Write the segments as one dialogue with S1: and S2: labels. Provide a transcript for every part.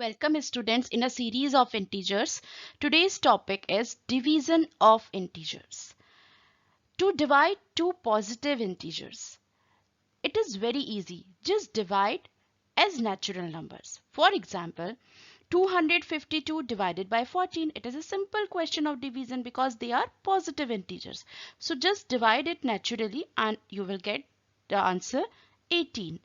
S1: Welcome students in a series of integers. Today's topic is division of integers. To divide two positive integers, it is very easy. Just divide as natural numbers. For example, 252 divided by 14. It is a simple question of division because they are positive integers. So just divide it naturally and you will get the answer 18.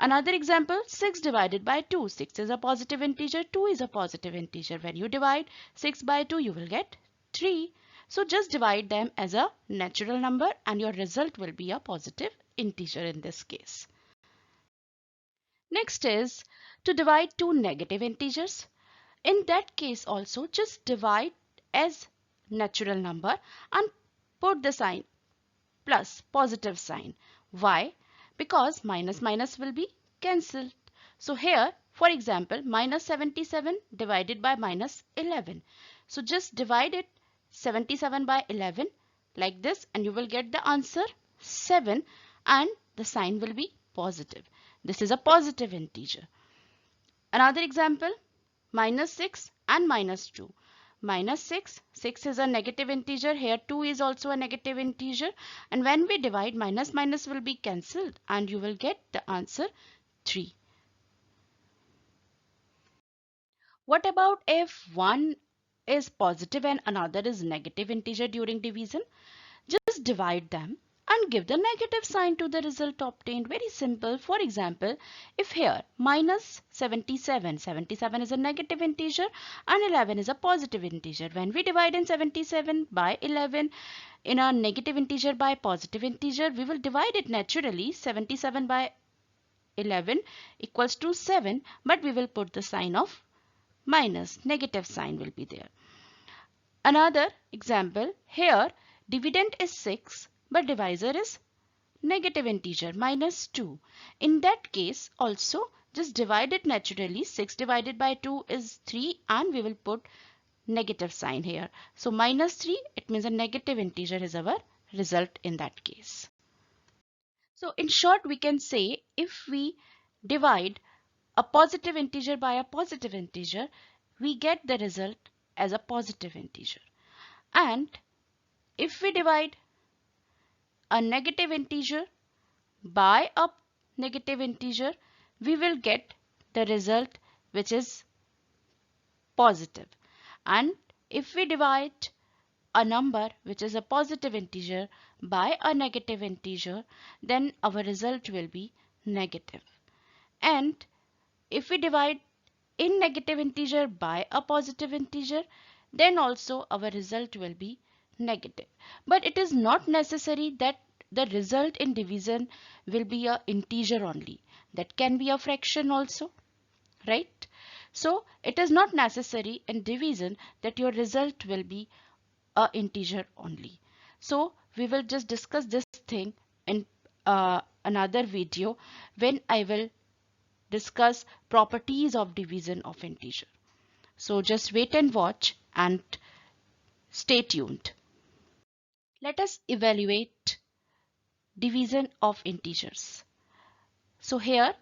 S1: Another example, 6 divided by 2. 6 is a positive integer, 2 is a positive integer. When you divide 6 by 2, you will get 3. So just divide them as a natural number and your result will be a positive integer in this case. Next is to divide two negative integers. In that case also just divide as natural number and put the sign plus positive sign. Why? Because minus minus will be cancelled. So here, for example, minus 77 divided by minus 11. So just divide it 77 by 11 like this and you will get the answer 7 and the sign will be positive. This is a positive integer. Another example, minus 6 and minus 2. Minus 6, 6 is a negative integer. Here 2 is also a negative integer. And when we divide, minus minus will be cancelled and you will get the answer 3. What about if one is positive and another is negative integer during division? Just divide them and give the negative sign to the result obtained. Very simple. For example, if here minus 77, 77 is a negative integer and 11 is a positive integer. When we divide in 77 by 11 in a negative integer by positive integer, we will divide it naturally. 77 by 11 equals to 7, but we will put the sign of minus, negative sign will be there. Another example, here dividend is 6 but divisor is negative integer minus 2. In that case also just divide it naturally. 6 divided by 2 is 3 and we will put negative sign here. So minus 3, it means a negative integer is our result in that case. So in short we can say if we divide a positive integer by a positive integer, we get the result as a positive integer. And if we divide a negative integer by a negative integer, we will get the result which is positive. And if we divide a number which is a positive integer by a negative integer, then our result will be negative. And if we divide in negative integer by a positive integer, then also our result will be negative. But it is not necessary that the result in division will be a integer only. That can be a fraction also, right? So it is not necessary in division that your result will be a integer only. So we will just discuss this thing in another video when I will discuss properties of division of integer. So just wait and watch and stay tuned. Let us evaluate division of integers. So here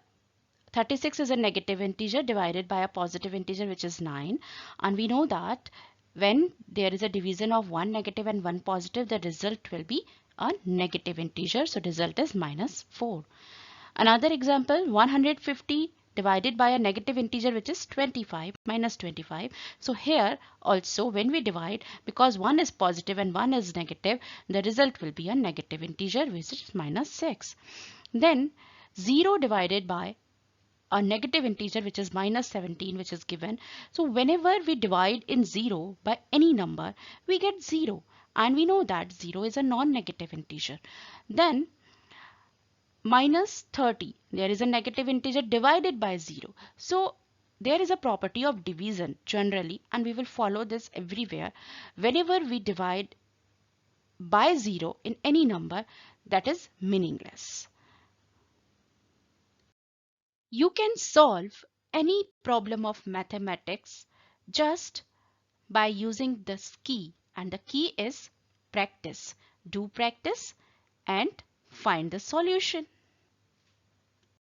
S1: 36 is a negative integer divided by a positive integer which is 9, and we know that when there is a division of one negative and one positive, the result will be a negative integer, so result is minus 4. Another example, 150 divided by a negative integer which is 25 minus 25. So here also when we divide, because one is positive and one is negative, the result will be a negative integer which is minus 6. Then 0 divided by a negative integer which is minus 17 which is given. So whenever we divide in 0 by any number, we get 0, and we know that 0 is a non-negative integer. Then minus 30, there is a negative integer divided by 0. So there is a property of division generally, and we will follow this everywhere. Whenever we divide by 0 in any number, that is meaningless. You can solve any problem of mathematics just by using this key, and the key is practice. Do practice and find the solution.